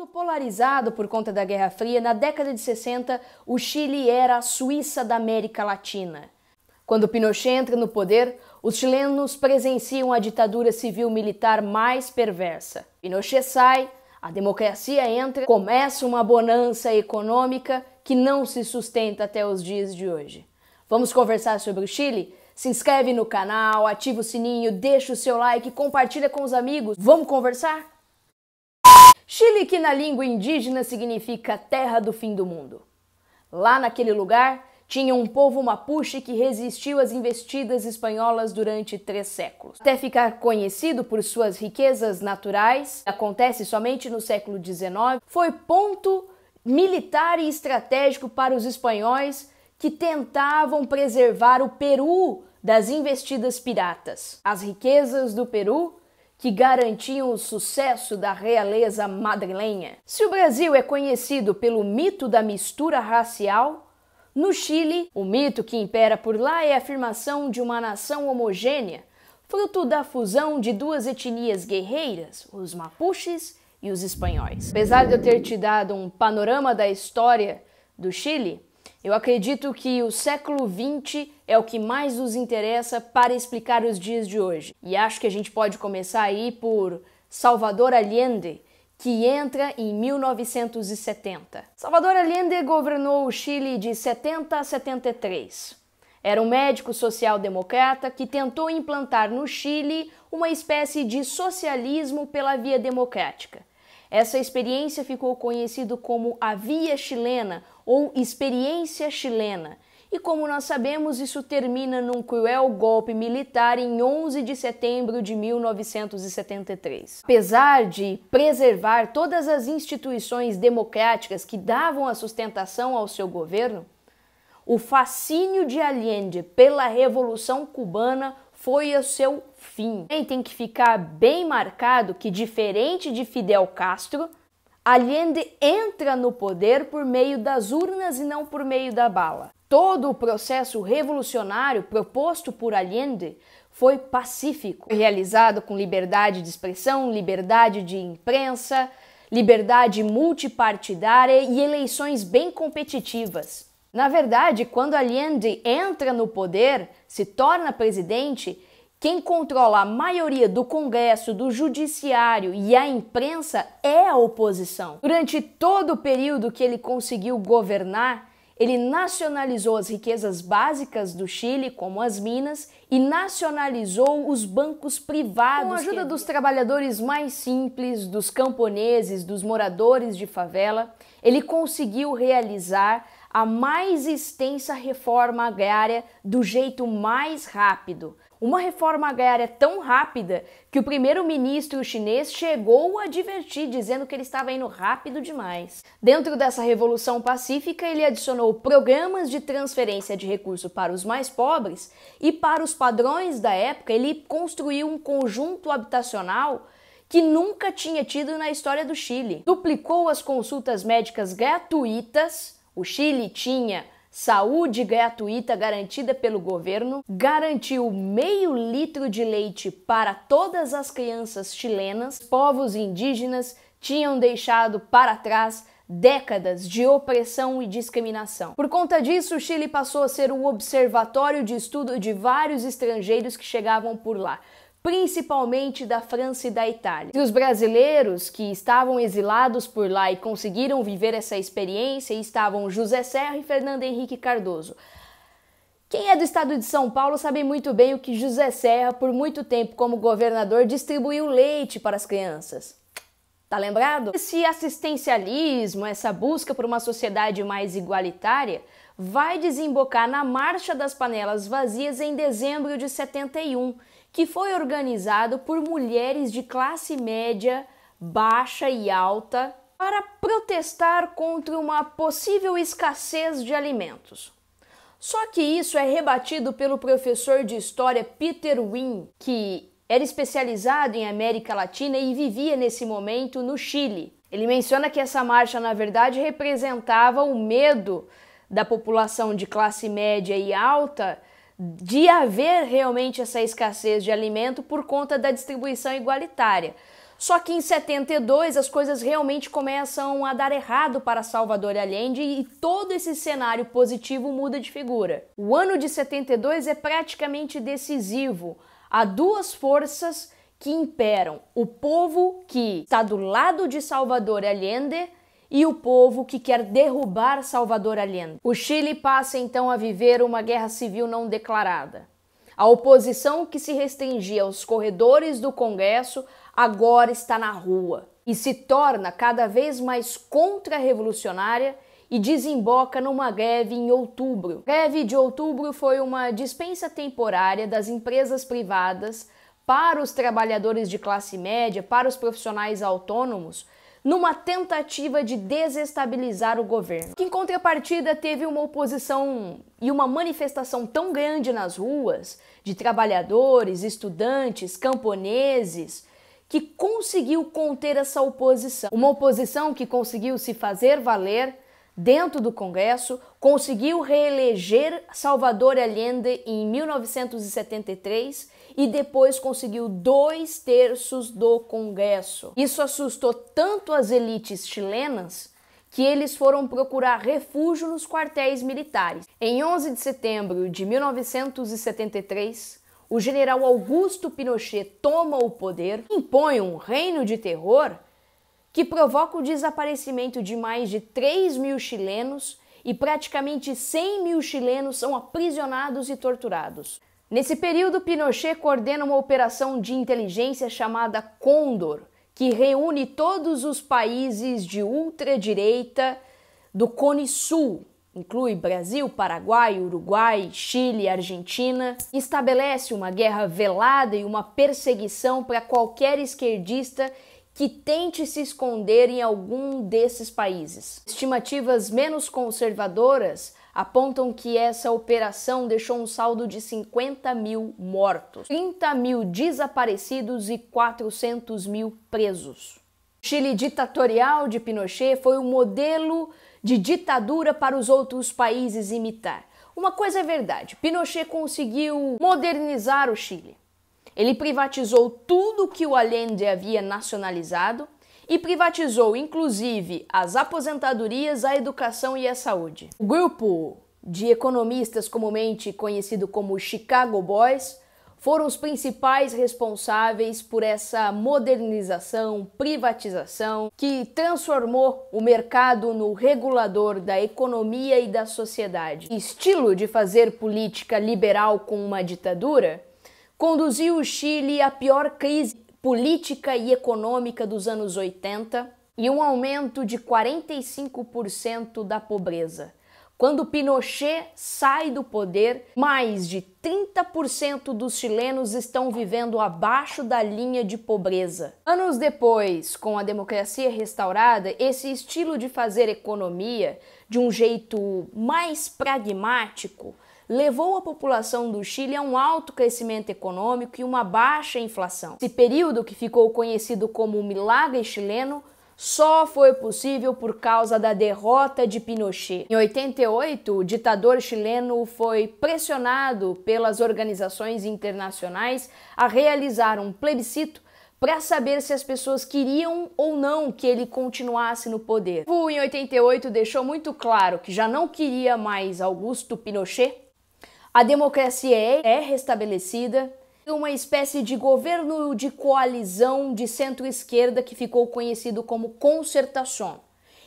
polarizado por conta da Guerra Fria, na década de 60, o Chile era a Suíça da América Latina. Quando Pinochet entra no poder, os chilenos presenciam a ditadura civil-militar mais perversa. Pinochet sai, a democracia entra, começa uma bonança econômica que não se sustenta até os dias de hoje. Vamos conversar sobre o Chile? Se inscreve no canal, ativa o sininho, deixa o seu like, compartilha com os amigos. Vamos conversar? Chile, que na língua indígena significa terra do fim do mundo. Lá naquele lugar, tinha um povo mapuche que resistiu às investidas espanholas durante 3 séculos. Até ficar conhecido por suas riquezas naturais, acontece somente no século XIX, foi ponto militar e estratégico para os espanhóis que tentavam preservar o Peru das investidas piratas. As riquezas do Peru que garantiam o sucesso da realeza madrilenha. Se o Brasil é conhecido pelo mito da mistura racial, no Chile, o mito que impera por lá é a afirmação de uma nação homogênea, fruto da fusão de 2 etnias guerreiras, os mapuches e os espanhóis. Apesar de eu ter te dado um panorama da história do Chile, eu acredito que o século XX é o que mais nos interessa para explicar os dias de hoje. E acho que a gente pode começar aí por Salvador Allende, que entra em 1970. Salvador Allende governou o Chile de 70 a 73. Era um médico social-democrata que tentou implantar no Chile uma espécie de socialismo pela via democrática. Essa experiência ficou conhecida como a Via Chilena ou Experiência Chilena. E como nós sabemos, isso termina num cruel golpe militar em 11 de setembro de 1973. Apesar de preservar todas as instituições democráticas que davam a sustentação ao seu governo, o fascínio de Allende pela Revolução Cubana foi o seu fim. E tem que ficar bem marcado que, diferente de Fidel Castro, Allende entra no poder por meio das urnas e não por meio da bala. Todo o processo revolucionário proposto por Allende foi pacífico, realizado com liberdade de expressão, liberdade de imprensa, liberdade multipartidária e eleições bem competitivas. Na verdade, quando Allende entra no poder, se torna presidente, quem controla a maioria do Congresso, do Judiciário e a imprensa é a oposição. Durante todo o período que ele conseguiu governar, ele nacionalizou as riquezas básicas do Chile, como as minas, e nacionalizou os bancos privados. Com a ajuda dos trabalhadores mais simples, dos camponeses, dos moradores de favela, ele conseguiu realizar a mais extensa reforma agrária do jeito mais rápido. Uma reforma agrária tão rápida que o primeiro-ministro chinês chegou a advertir, dizendo que ele estava indo rápido demais. Dentro dessa revolução pacífica, ele adicionou programas de transferência de recursos para os mais pobres e, para os padrões da época, ele construiu um conjunto habitacional que nunca tinha tido na história do Chile. Duplicou as consultas médicas gratuitas. O Chile tinha saúde gratuita garantida pelo governo, garantiu meio litro de leite para todas as crianças chilenas. Povos indígenas tinham deixado para trás décadas de opressão e discriminação. Por conta disso, o Chile passou a ser um observatório de estudo de vários estrangeiros que chegavam por lá, principalmente da França e da Itália. E os brasileiros que estavam exilados por lá e conseguiram viver essa experiência estavam José Serra e Fernando Henrique Cardoso. Quem é do estado de São Paulo sabe muito bem o que José Serra, por muito tempo como governador, distribuiu leite para as crianças. Tá lembrado? Esse assistencialismo, essa busca por uma sociedade mais igualitária, vai desembocar na Marcha das Panelas Vazias em dezembro de 71, que foi organizado por mulheres de classe média, baixa e alta para protestar contra uma possível escassez de alimentos. Só que isso é rebatido pelo professor de história Peter Wynne, que era especializado em América Latina e vivia nesse momento no Chile. Ele menciona que essa marcha, na verdade, representava o medo da população de classe média e alta de haver realmente essa escassez de alimento por conta da distribuição igualitária. Só que em 72 as coisas realmente começam a dar errado para Salvador Allende e todo esse cenário positivo muda de figura. O ano de 72 é praticamente decisivo. Há duas forças que imperam: o povo que está do lado de Salvador Allende e o povo que quer derrubar Salvador Allende. O Chile passa então a viver uma guerra civil não declarada. A oposição que se restringia aos corredores do Congresso agora está na rua e se torna cada vez mais contra-revolucionária e desemboca numa greve em outubro. A greve de outubro foi uma dispensa temporária das empresas privadas para os trabalhadores de classe média, para os profissionais autônomos, numa tentativa de desestabilizar o governo. Em contrapartida, teve uma oposição e uma manifestação tão grande nas ruas, de trabalhadores, estudantes, camponeses, que conseguiu conter essa oposição. Uma oposição que conseguiu se fazer valer dentro do Congresso, conseguiu reeleger Salvador Allende em 1973 e depois conseguiu 2/3 do Congresso. Isso assustou tanto as elites chilenas que eles foram procurar refúgio nos quartéis militares. Em 11 de setembro de 1973, o general Augusto Pinochet toma o poder, impõe um reino de terror que provoca o desaparecimento de mais de 3.000 chilenos e praticamente 100.000 chilenos são aprisionados e torturados. Nesse período, Pinochet coordena uma operação de inteligência chamada Cóndor, que reúne todos os países de ultradireita do Cone Sul, inclui Brasil, Paraguai, Uruguai, Chile, Argentina, e estabelece uma guerra velada e uma perseguição para qualquer esquerdista que tente se esconder em algum desses países. Estimativas menos conservadoras apontam que essa operação deixou um saldo de 50.000 mortos, 30.000 desaparecidos e 400.000 presos. O Chile ditatorial de Pinochet foi um modelo de ditadura para os outros países imitar. Uma coisa é verdade, Pinochet conseguiu modernizar o Chile. Ele privatizou tudo que o Allende havia nacionalizado e privatizou inclusive as aposentadorias, a educação e a saúde. O grupo de economistas comumente conhecido como Chicago Boys foram os principais responsáveis por essa modernização, privatização, que transformou o mercado no regulador da economia e da sociedade. Estilo de fazer política liberal com uma ditadura conduziu o Chile à pior crise política e econômica dos anos 80 e um aumento de 45% da pobreza. Quando Pinochet sai do poder, mais de 30% dos chilenos estão vivendo abaixo da linha de pobreza. Anos depois, com a democracia restaurada, esse estilo de fazer economia de um jeito mais pragmático levou a população do Chile a um alto crescimento econômico e uma baixa inflação. Esse período, que ficou conhecido como o Milagre Chileno, só foi possível por causa da derrota de Pinochet. Em 88, o ditador chileno foi pressionado pelas organizações internacionais a realizar um plebiscito para saber se as pessoas queriam ou não que ele continuasse no poder. O povo em 88 deixou muito claro que já não queria mais Augusto Pinochet. A democracia é restabelecida, uma espécie de governo de coalizão de centro-esquerda que ficou conhecido como Concertação.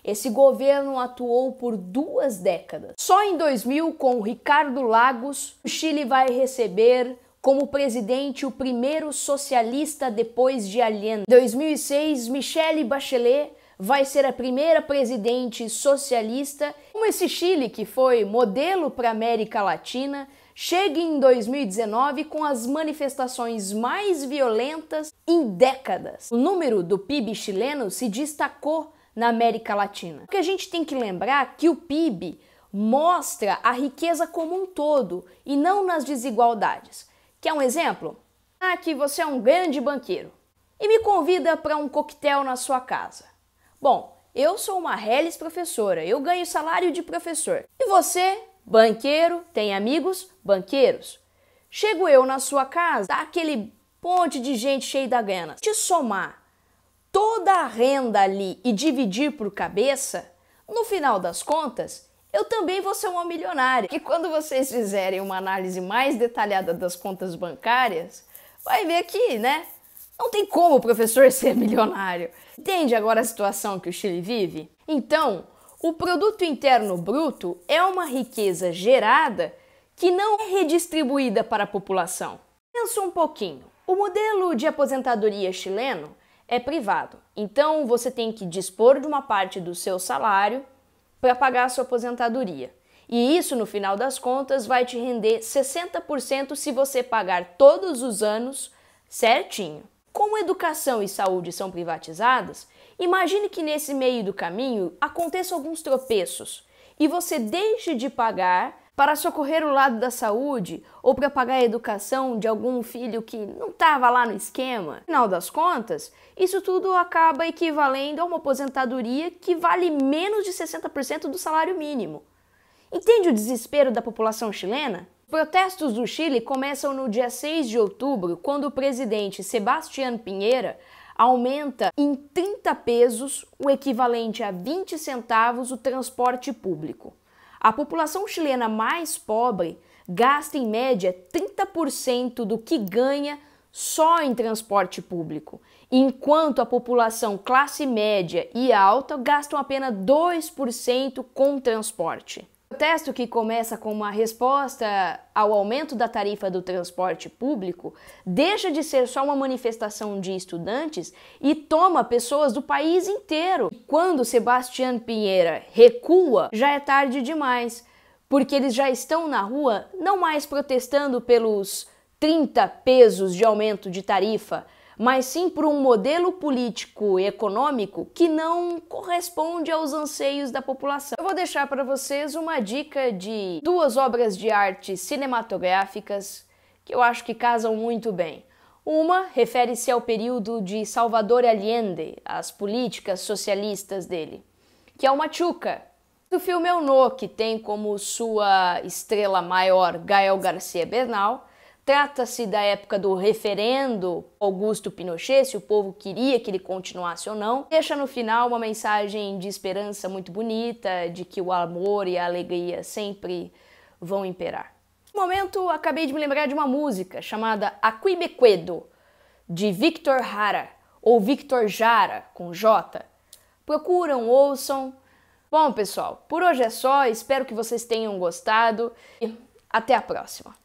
Esse governo atuou por 2 décadas. Só em 2000, com Ricardo Lagos, o Chile vai receber como presidente o primeiro socialista depois de Allende. Em 2006, Michelle Bachelet vai ser a primeira presidente socialista. Como esse Chile, que foi modelo para a América Latina, chega em 2019 com as manifestações mais violentas em décadas. O número do PIB chileno se destacou na América Latina. Porque a gente tem que lembrar que o PIB mostra a riqueza como um todo e não nas desigualdades. Quer um exemplo? Que você é um grande banqueiro e me convida para um coquetel na sua casa. Bom, eu sou uma reles professora, eu ganho salário de professor. E você, banqueiro, tem amigos banqueiros. Chego eu na sua casa, tá aquele monte de gente cheia da grana. Se somar toda a renda ali e dividir por cabeça, no final das contas, eu também vou ser uma milionária. E quando vocês fizerem uma análise mais detalhada das contas bancárias, vai ver que, né, não tem como o professor ser milionário. Entende agora a situação que o Chile vive? Então, o produto interno bruto é uma riqueza gerada que não é redistribuída para a população. Pensa um pouquinho. O modelo de aposentadoria chileno é privado, então você tem que dispor de uma parte do seu salário para pagar a sua aposentadoria. E isso, no final das contas, vai te render 60% se você pagar todos os anos certinho. Como educação e saúde são privatizadas, imagine que nesse meio do caminho aconteçam alguns tropeços e você deixe de pagar para socorrer o lado da saúde ou para pagar a educação de algum filho que não estava lá no esquema. No final das contas, isso tudo acaba equivalendo a uma aposentadoria que vale menos de 60% do salário mínimo. Entende o desespero da população chilena? Os protestos do Chile começam no dia 6 de outubro, quando o presidente Sebastián Piñera aumenta em 30 pesos, o equivalente a 20 centavos, o transporte público. A população chilena mais pobre gasta em média 30% do que ganha só em transporte público, enquanto a população classe média e alta gastam apenas 2% com transporte. O protesto, que começa com uma resposta ao aumento da tarifa do transporte público, deixa de ser só uma manifestação de estudantes e toma pessoas do país inteiro. Quando Sebastián Piñera recua, já é tarde demais, porque eles já estão na rua não mais protestando pelos 30 pesos de aumento de tarifa, mas sim por um modelo político e econômico que não corresponde aos anseios da população. Eu vou deixar para vocês uma dica de 2 obras de arte cinematográficas que eu acho que casam muito bem. Uma refere-se ao período de Salvador Allende, as políticas socialistas dele, que é o Machuca. O filme é o No, que tem como sua estrela maior Gael García Bernal. Trata-se da época do referendo Augusto Pinochet, se o povo queria que ele continuasse ou não. Deixa no final uma mensagem de esperança muito bonita, de que o amor e a alegria sempre vão imperar. No momento, acabei de me lembrar de uma música chamada Aqui Me Quedo, de Victor Jara, ou Victor Jara, com J. Procuram, ouçam. Bom, pessoal, por hoje é só. Espero que vocês tenham gostado e até a próxima.